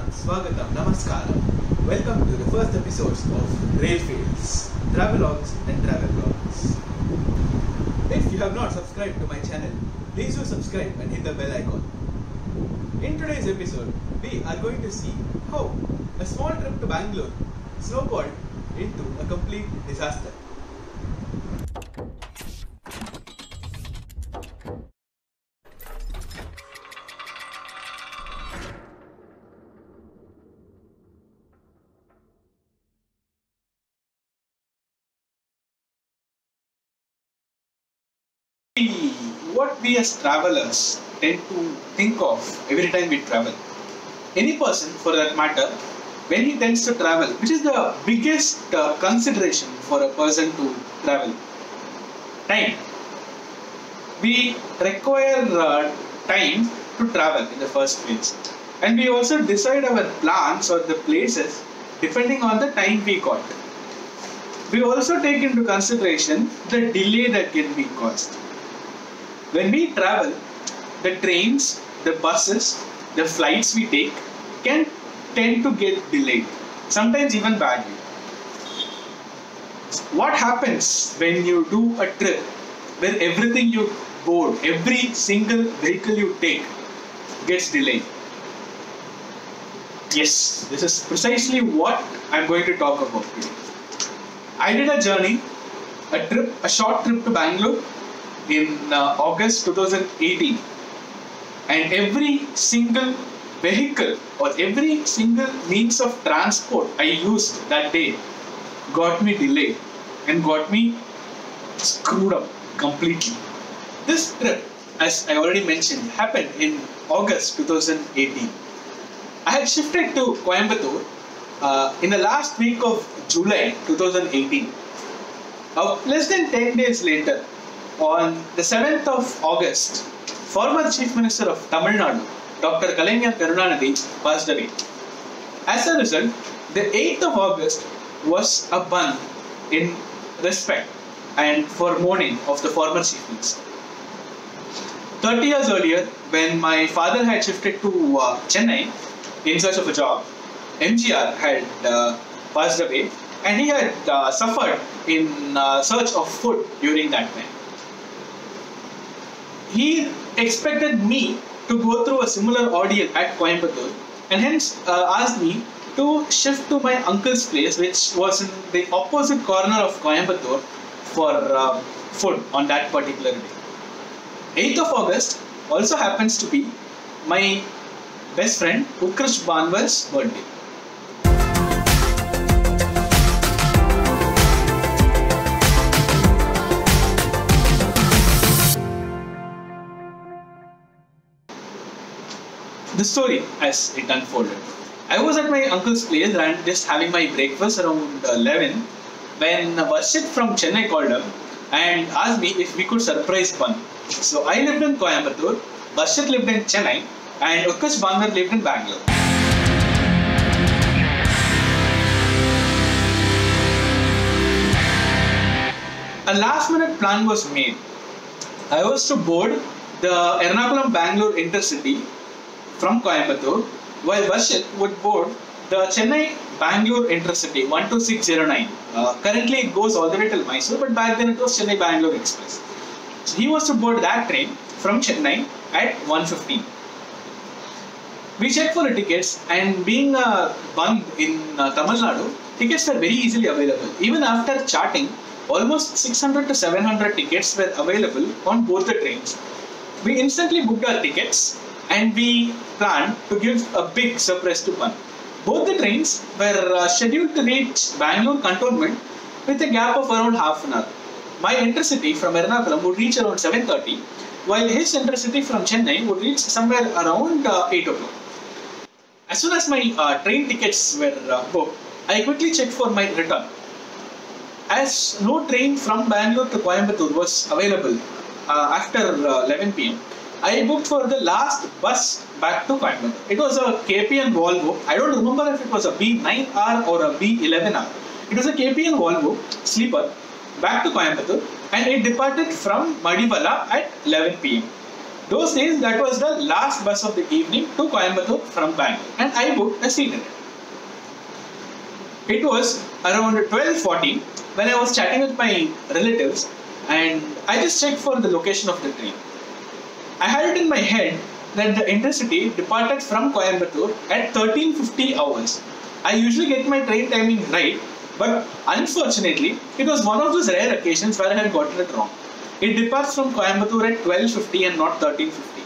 Swagatam, Namaskaram. Welcome to the first episodes of Railfields, Travelogues and Travel Vlogs. If you have not subscribed to my channel, please do subscribe and hit the bell icon. In today's episode, we are going to see how a small trip to Bangalore snowballed into a complete disaster. What we as travelers tend to think of every time we travel. Any person, for that matter, when he tends to travel, which is the biggest consideration for a person to travel? Time. We require time to travel in the first place. And we also decide our plans or the places depending on the time we got. We also take into consideration the delay that can be caused. When we travel, the trains, the buses, the flights we take can tend to get delayed, sometimes even badly. What happens when you do a trip where everything you board, every single vehicle you take gets delayed? Yes, this is precisely what I'm going to talk about today. I did a journey, a short trip to Bangalore in August 2018, and every single vehicle or every single means of transport I used that day got me delayed and got me screwed up completely. This trip, as I already mentioned, happened in August 2018. I had shifted to Coimbatore in the last week of July 2018. Less than 10 days later, on the 7th of August, former Chief Minister of Tamil Nadu, Dr. Kalaignar Karunanidhi, passed away. As a result, the 8th of August was a Bandh in respect and for mourning of the former Chief Minister. 30 years earlier, when my father had shifted to Chennai in search of a job, MGR had passed away and he had suffered in search of food during that time. He expected me to go through a similar ordeal at Coimbatore and hence asked me to shift to my uncle's place, which was in the opposite corner of Coimbatore, for food on that particular day. 8th of August also happens to be my best friend Utkarsh Banwar's birthday. The story as it unfolded. I was at my uncle's place and just having my breakfast around 11 when Varshit from Chennai called up and asked me if we could surprise Bandh. So I lived in Coimbatore, Varshit lived in Chennai and Utkarsh Banwar lived in Bangalore. A last minute plan was made. I was to board the Ernakulam-Bangalore intercity from Coimbatore, while Varshit would board the Chennai-Bangalore intercity 12609. Currently it goes all the way till Mysore, but back then it was Chennai-Bangalore Express. So he was to board that train from Chennai at 1:15. We checked for the tickets, and being a Bandh in Tamil Nadu, tickets were very easily available. Even after charting, almost 600 to 700 tickets were available on both the trains. We instantly booked our tickets and we planned to give a big surprise to Bandh. Both the trains were scheduled to reach Bangalore cantonment with a gap of around half an hour. My intercity from Ernakulam would reach around 7:30, while his intercity from Chennai would reach somewhere around 8 o'clock. As soon as my train tickets were booked, I quickly checked for my return. As no train from Bangalore to Coimbatore was available after 11 p.m., I booked for the last bus back to Coimbatore. It was a KPN Volvo. I don't remember if it was a B9R or a B11R. It was a KPN Volvo sleeper back to Coimbatore and it departed from Madivalla at 11 p.m. Those days, that was the last bus of the evening to Coimbatore from Bangalore, and I booked a seat in it. It was around 12:40 when I was chatting with my relatives, and I just checked for the location of the train. I had it in my head that the Intercity departed from Coimbatore at 13:50 hours. I usually get my train timing right, but unfortunately, it was one of those rare occasions where I had gotten it wrong. It departs from Coimbatore at 12:50 and not 13:50.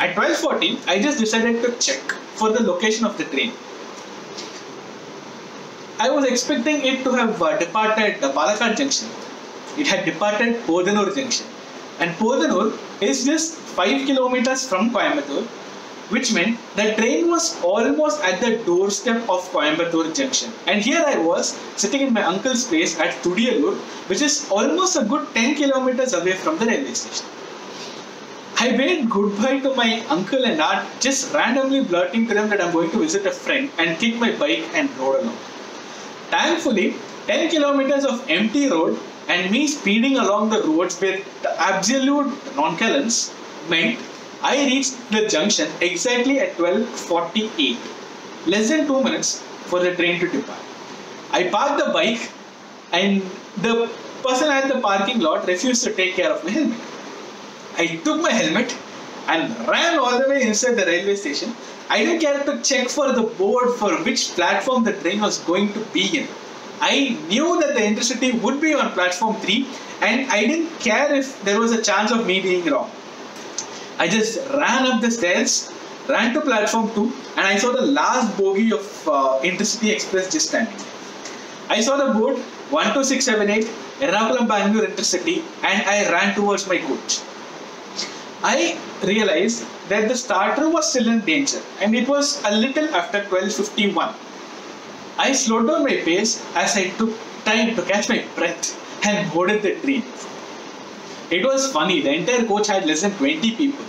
At 12:40, I just decided to check for the location of the train. I was expecting it to have departed Palakkad Junction. It had departed Podanur Junction. And Podanur is just 5 kilometers from Coimbatore, which meant the train was almost at the doorstep of Coimbatore Junction. And here I was sitting in my uncle's place at Tudiyalur, which is almost a good 10 kilometers away from the railway station. I waved goodbye to my uncle and aunt, just randomly blurting to them that I'm going to visit a friend, and kicked my bike and rode along. Thankfully, 10 kilometers of empty road and me speeding along the roads with absolute nonchalance meant I reached the junction exactly at 12:48, less than 2 minutes for the train to depart. I parked the bike and the person at the parking lot refused to take care of my helmet. I took my helmet and ran all the way inside the railway station. I didn't care to check for the board for which platform the train was going to be in. I knew that the Intercity would be on platform 3 and I didn't care if there was a chance of me being wrong. I just ran up the stairs, ran to platform 2 and I saw the last bogie of Intercity Express just standing. I saw the board 12678 Ernakulam Bangalore Intercity and I ran towards my coach. I realized that the starter was still in danger and it was a little after 12:51. I slowed down my pace as I took time to catch my breath and boarded the train. It was funny, the entire coach had less than 20 people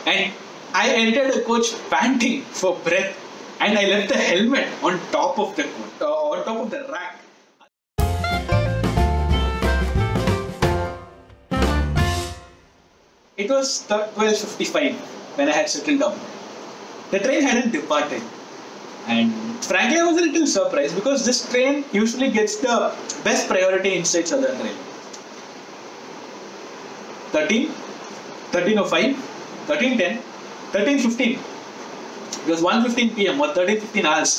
and I entered the coach panting for breath and I left the helmet on top of the rack. It was 12:55 when I had settled down. The train hadn't departed. And frankly, I was a little surprised because this train usually gets the best priority inside Southern Rail. 13, 13:05, 13:10, 13:15. It was 1:15 p.m. or 13:15 hours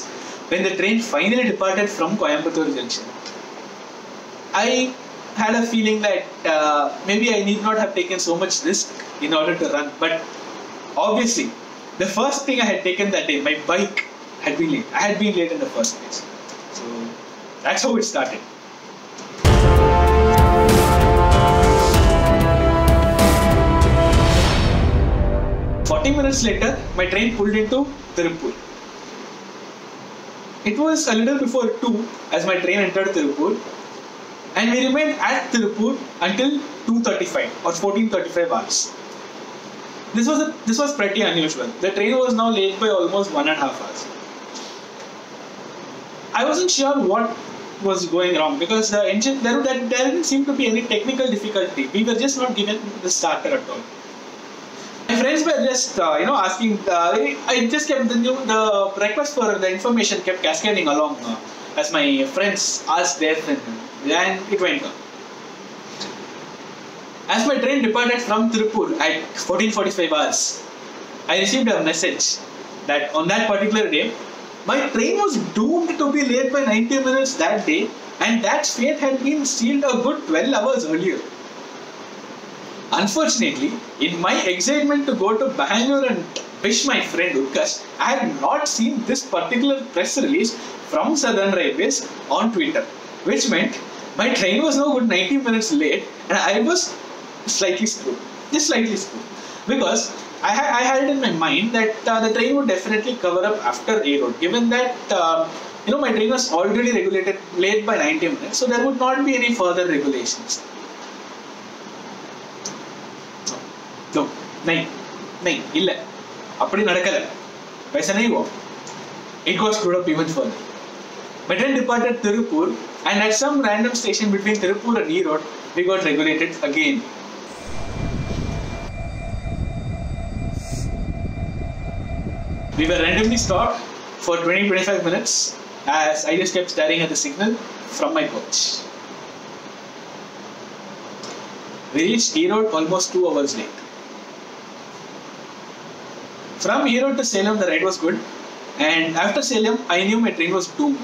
when the train finally departed from Coimbatore Junction. I had a feeling that maybe I need not have taken so much risk in order to run. But obviously, the first thing I had taken that day, my bike, had been late. I had been late in the first place. So that's how it started. Minutes later, my train pulled into Tirupur. It was a little before 2 as my train entered Tirupur, and we remained at Tirupur until 2:35 or 14:35 hours. This was pretty unusual. The train was now late by almost 1.5 hours. I wasn't sure what was going wrong because the engine there didn't seem to be any technical difficulty. We were just not given the starter at all. My friends were just asking. I just kept the request for the information kept cascading along as my friends asked their friend, and it went on. As my train departed from Tirupur at 14:45 hours, I received a message that on that particular day, my train was doomed to be late by 90 minutes that day, and that fate had been sealed a good 12 hours earlier. Unfortunately, in my excitement to go to Bangalore and wish my friend Utkarsh, I had not seen this particular press release from Southern Railways on Twitter, which meant my train was now good 90 minutes late and I was slightly screwed, just slightly screwed, because I had it in my mind that the train would definitely cover up after A Road, given that my train was already regulated late by 90 minutes, so there would not be any further regulations. No, नहीं, इल्ल, अपनी नड़कल, वैसा नहीं हुआ. It got screwed up even further. My train departed Tirupur, and at some random station between Tirupur and E Road, we got regulated again. We were randomly stopped for 20-25 minutes as I just kept staring at the signal from my coach. We reached Erode almost 2 hours late. From Erode to Salem, the ride was good, and after Salem, I knew my train was doomed.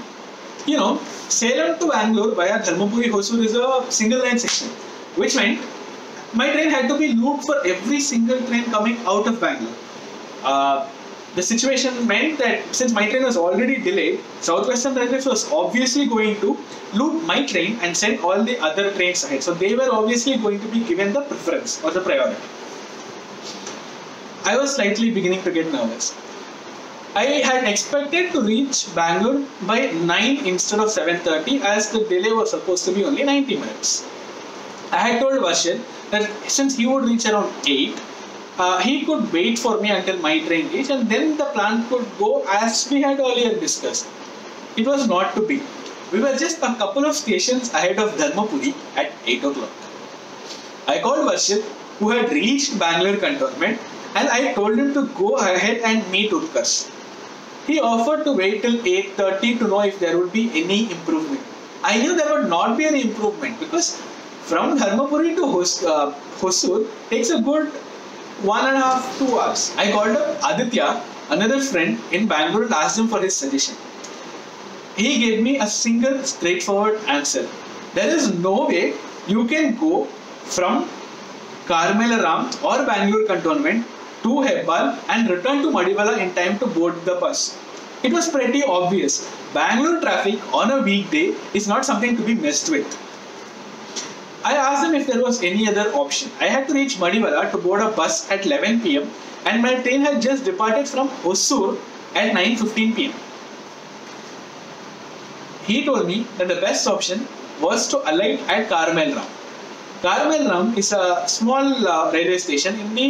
You know, Salem to Bangalore via Dharmapuri Hosur is a single line section, which meant my train had to be looped for every single train coming out of Bangalore. The situation meant that since my train was already delayed, Southwestern Railways was obviously going to loop my train and send all the other trains ahead. So they were obviously going to be given the preference or the priority. I was slightly beginning to get nervous. I had expected to reach Bangalore by 9 instead of 7:30 as the delay was supposed to be only 90 minutes. I had told Varshit that since he would reach around 8, he could wait for me until my train reached and then the plan could go as we had earlier discussed. It was not to be. We were just a couple of stations ahead of Dharmapuri at 8 o'clock. I called Varshit, who had reached Bangalore cantonment, and I told him to go ahead and meet Utkarsh. He offered to wait till 8:30 to know if there would be any improvement. I knew there would not be any improvement because from Dharmapuri to Hosur takes a good 1.5 to 2 hours. I called up Aditya, another friend in Bangalore, and asked him for his suggestion. He gave me a single straightforward answer. There is no way you can go from Karmelaram or Bangalore cantonment to Hebbal and return to Madivalla in time to board the bus. It was pretty obvious. Bangalore traffic on a weekday is not something to be messed with. I asked him if there was any other option. I had to reach Madivalla to board a bus at 11 p.m. and my train had just departed from Hosur at 9:15 p.m. He told me that the best option was to alight at Karmelaram. Karmelaram is a small railway station in the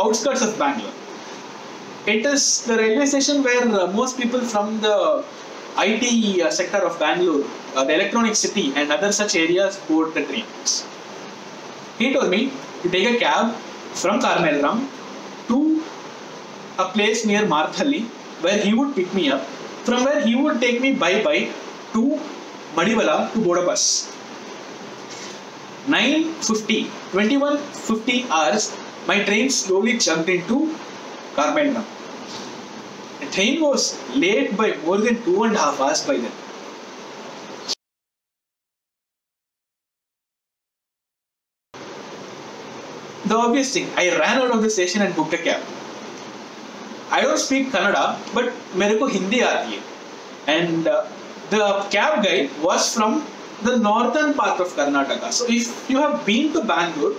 outskirts of Bangalore. It is the railway station where most people from the IT sector of Bangalore, the electronic city and other such areas board the trains. He told me to take a cab from Karmelaram to a place near Marthalli where he would pick me up, from where he would take me by bike to Madivalla to board a bus. 9:50, 21:50 hours, my train slowly chugged into Karmelaram. The train was late by more than 2.5 hours by then. The obvious thing, I ran out of the station and booked a cab. I don't speak Kannada, but मेरे को हिंदी आती है. And the cab guy was from the northern part of Karnataka. So if you have been to Bangalore,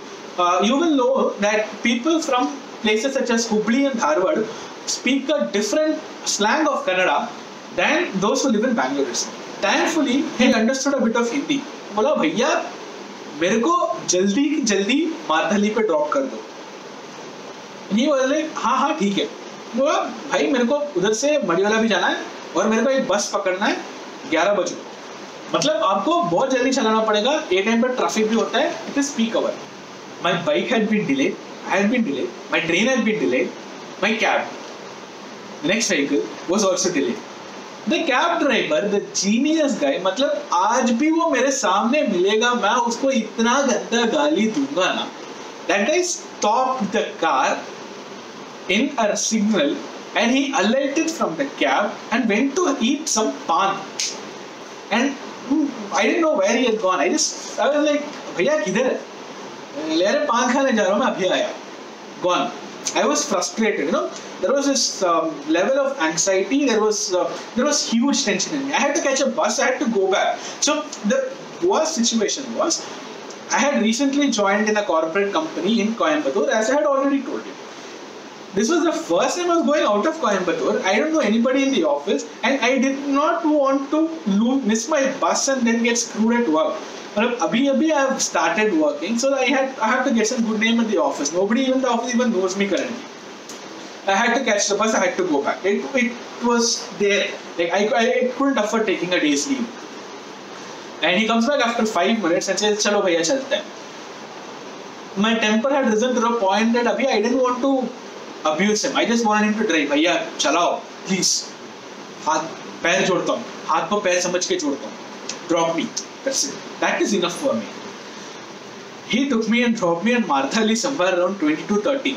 you will know that people from places such as Hubli and Dharwad speak a different slang of Kannada than those who live in Bangalore. Thankfully, he understood a bit of Hindi. बोला भैया मेरे को जल्दी मारथली पे drop कर दो. He was like हाँ ठीक है. बोला भाई मेरे को उधर से मड़ीवाला भी जाना है और मेरे को एक बस पकड़ना है 11 बजे. मतलब आपको बहुत जल्दी चलाना पड़ेगा. ये टाइम पर ट्रैफिक भी होता है. It is peak hour. My bike had been delayed. I had been delayed. My train had been delayed. My cab, the next vehicle, was also delayed. The cab driver, the genius guy, मतलब आज भी वो मेरे सामने मिलेगा, मैं उसको इतना गंदा गाली दूंगा ना. That guy stopped the car in a signal and he alighted from the cab and went to eat some pan. And I didn't know where he had gone. I was like, भैया किधर है? ले रहे पान खाने जा रहा हूँ मैं अभी आया. Gone. I was frustrated. You know, there was this level of anxiety. There was huge tension in me. I had to catch a bus. I had to go back. So the worst situation was, I had recently joined in a corporate company in Coimbatore, as I had already told you. This was the first time I was going out of Coimbatore. I don't know anybody in the office, and I did not want to miss my bus and then get screwed at work. Abhi I have started working, so I have to get some good name at the office. Nobody in the office even knows me currently. I had to catch the bus. I had to go back. It was there. Like I couldn't afford taking a day's leave. And he comes back after 5 minutes and says, "Chalo bhaiya chalte hain." My temper had risen to a point that abhi I didn't want to abuse him. I just wanted him to drive. भैया चलाओ please. हाथ पैर जोड़ता हूँ, हाथ को पैर समझ के जोड़ता हूँ. Drop me. That's it. That is enough for me. He took me and dropped me at Marthali somewhere around 22:30,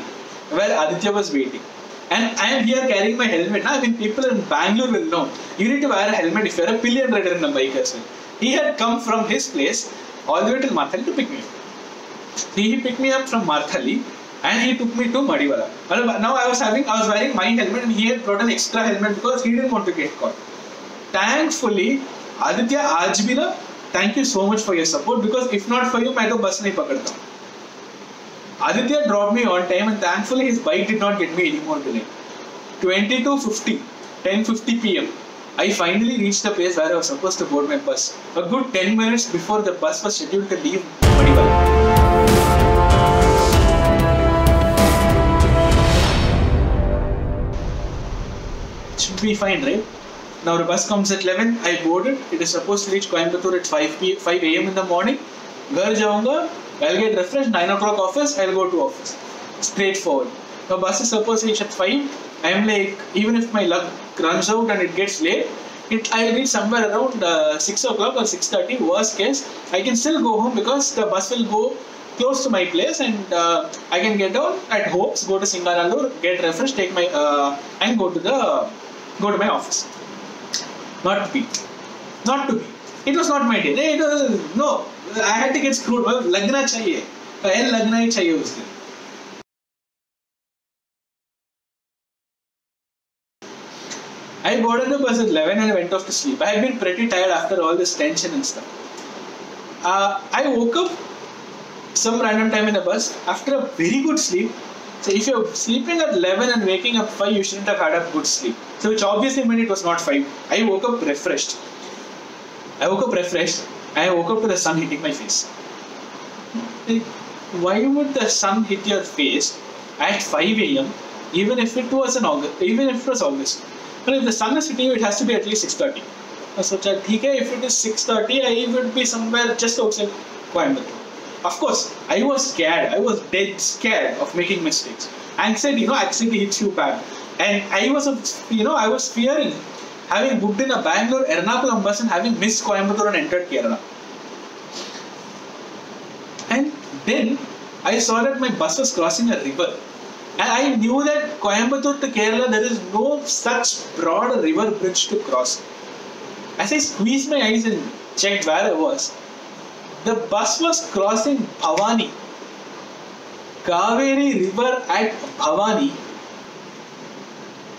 where Aditya was waiting. And I am here carrying my helmet. Now, I mean, people in Bangalore will know. You need to wear a helmet if you are a pillion rider in a bike as well. He had come from his place all the way till Marthali to pick me up. He picked me up from Marthali and he took me to Madiwala. Now I was wearing my helmet and he had brought an extra helmet because he didn't want to get caught. Thankfully, Aditya आज भी ना, thank you so much for your support because if not for you, मैं तो बस नहीं पकड़ता. Aditya dropped me on time and thankfully his bike did not get me any more delay. 22:50, 10:50 p.m. I finally reached the place where I was supposed to board my bus. A good 10 minutes before the bus was scheduled to leave Madiwala. It should be fine, right? Now the bus comes at 11. I boarded. It is supposed to reach Coimbatore at 5 a.m. in the morning. घर जाऊंगा. I'll get refreshed. 9 o'clock office. I'll go to office. Straightforward. The bus is supposed to reach at 5. I am like, even if my luck runs out and it gets late, I'll reach somewhere around 6 o'clock or 6:30. Worst case, I can still go home because the bus will go close to my place and I can get down at Hopes, go to Singanallur, get refreshed, take my and go to my office. Not to be. It was not my day. No. I had to get screwed. लगना चाहिए. लगना ही चाहिए उस दिन. I boarded the bus at 11 and I went off to sleep. I had been pretty tired after all this tension and stuff. I woke up some random time in the bus after a very good sleep. So if you're sleeping at 11 and waking up 5, you shouldn't have had a good sleep. So which obviously meant it was not 5. I woke up refreshed. I woke up to the sun hitting my face. Like, why would the sun hit your face at 5 a.m. even if it was August? But if the sun is hitting you, it has to be at least 6:30. I thought, okay, if it is 6:30, I would be somewhere just outside Coimbatore. Of course, I was scared. I was dead scared of making mistakes. Anxiety, actually hits you bad. And I was fearing having booked in a Bangalore Ernakulam bus and having missed Coimbatore and entered Kerala. And then I saw that my bus was crossing a river. And I knew that Coimbatore to Kerala, there is no such broad river bridge to cross. As I squeezed my eyes and checked where I was, the bus was crossing Bhavani. Kaveri river at Bhavani.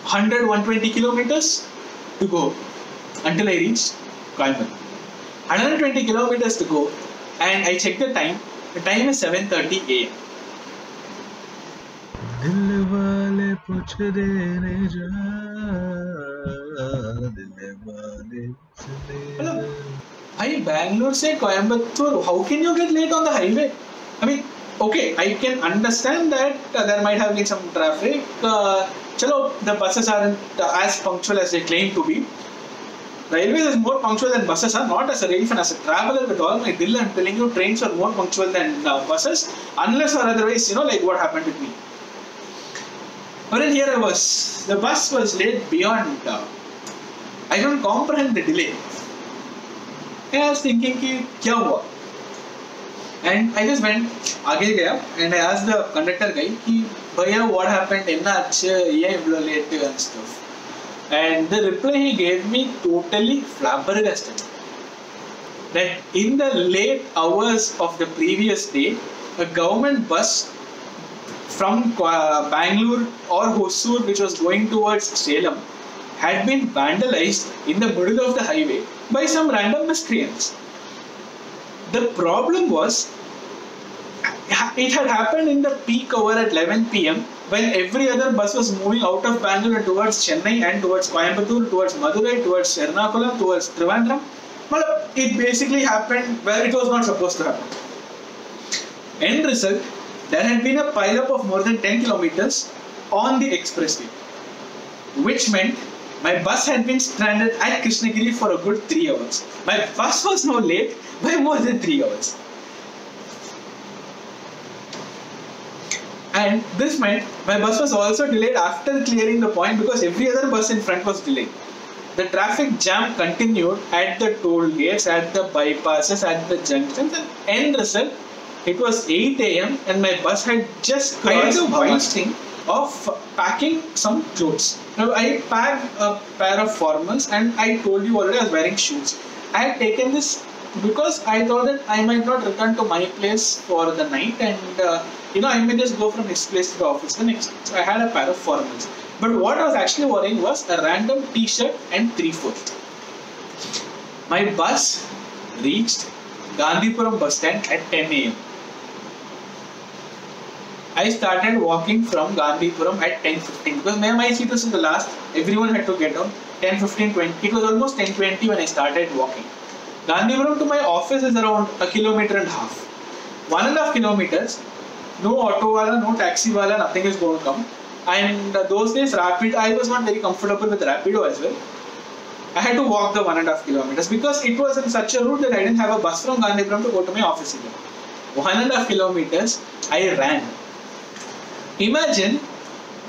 100-120 kilometers to go until I reached Coimbatore. 120 kilometers to go and I checked the time. The time is 7:30 a.m. Bangalore से Coimbatore, how can you get late on the highway? I mean, okay, I can understand that there might have been some traffic. The buses aren't as punctual as they claim to be. Railways is more punctual than buses are. Not as a rail fan, as a traveler with all my dill, I'm telling you, trains are more punctual than buses, unless or otherwise, like what happened with me. But then here I was. The bus was late beyond. I don't comprehend the delay. I was thinking, क्या हुआ? And I just went आगे गया and I asked the conductor guy कि भैया what happened? इतना अच्छे ये late and stuff. And the reply he gave me totally flabbergasted. That in the late hours of the previous day, a government bus from Bangalore or Hosur, which was going towards Salem, had been vandalized in the middle of the highway by some random miscreants. The problem was, it had happened in the peak hour at 11 p.m. when every other bus was moving out of Bangalore and towards Chennai and towards Coimbatore, towards Madurai, towards Ernakulam, towards Trivandrum. But it basically happened where it was not supposed to happen. End result, there had been a pile-up of more than 10 kilometers on the expressway, which meant my bus had been stranded at Krishnagiri for a good 3 hours. My bus was now late by more than 3 hours. And this meant My bus was also delayed after clearing the point because every other bus in front was delayed. The traffic jam continued at the toll gates, at the bypasses, at the junctions, and end result, it was 8 a.m. and my bus had just crossed the white thing of packing some clothes. Now, I packed a pair of formals and I told you already I was wearing shoes. I had taken this because I thought that I might not return to my place for the night and I may just go from this place to the office the next day. So I had a pair of formals. But what I was actually wearing was a random t-shirt and 3/4. My bus reached Gandhipuram bus stand at 10 a.m. I started walking from Gandhipuram at 10:15 because my seat was in the last. Everyone had to get down. 10:15, 20. It was almost 10:20 when I started walking. Gandhipuram to my office is around 1.5 kilometers. 1.5 kilometers. No auto wala, no taxi wala, nothing is going to come. And those days, Rapid, I was not very comfortable with Rapido as well. I had to walk the 1.5 kilometers because it was in such a route that I didn't have a bus from Gandhipuram to go to my office either. 1.5 kilometers, I ran. Imagine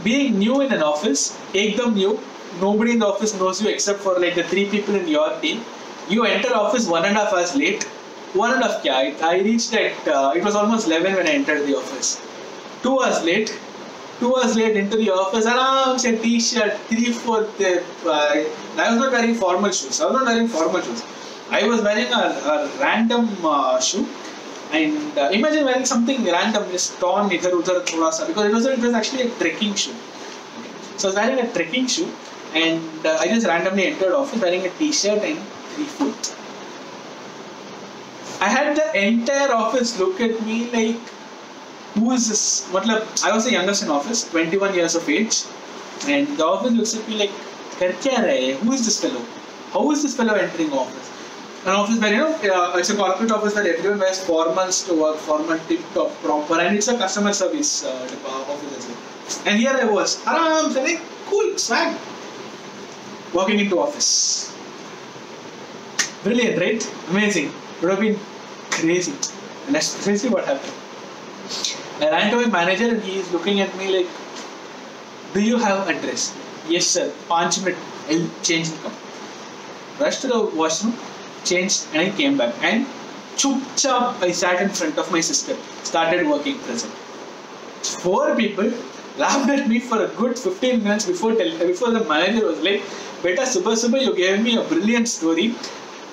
being new in an office, ekdam new, nobody in the office knows you except for like the 3 people in your team. You enter office 1.5 hours late. 1.5 kya? I reached at, it was almost 11 when I entered the office. 2 hours late. 2 hours late into the office, aram se t-shirt, 3/4. I was not wearing formal shoes. I was wearing a random shoe. And imagine wearing something random, just torn idhar udhar thoda sa, because it was actually a trekking shoe. Okay. So I was wearing a trekking shoe, and I just randomly entered office wearing a t-shirt and 3/4. I had the entire office look at me like, who is this? I was the youngest in office, 21 years of age, and the office looks at me like, kar kya rahe? Who is this fellow? How is this fellow entering office? An office where, it's a corporate office where everyone wears formals to work, formal, tip-top, proper, and it's a customer service office as well. And here I was, aram, like, cool, swag, walking into office. Brilliant, right? Amazing. It would have been crazy. And that's precisely what happened. I ran to my manager and he is looking at me like, do you have address? Yes sir, 5 minutes, I'll change and come. Rushed to the washroom, changed and I came back. And chup chap, I sat in front of my sister, started working present. 4 people laughed at me for a good 15 minutes before the manager was like, beta subah you gave me a brilliant story.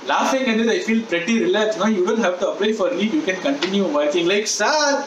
Laughing and then I feel pretty relaxed. Now you don't have to apply for leave, you can continue working. Like, sir,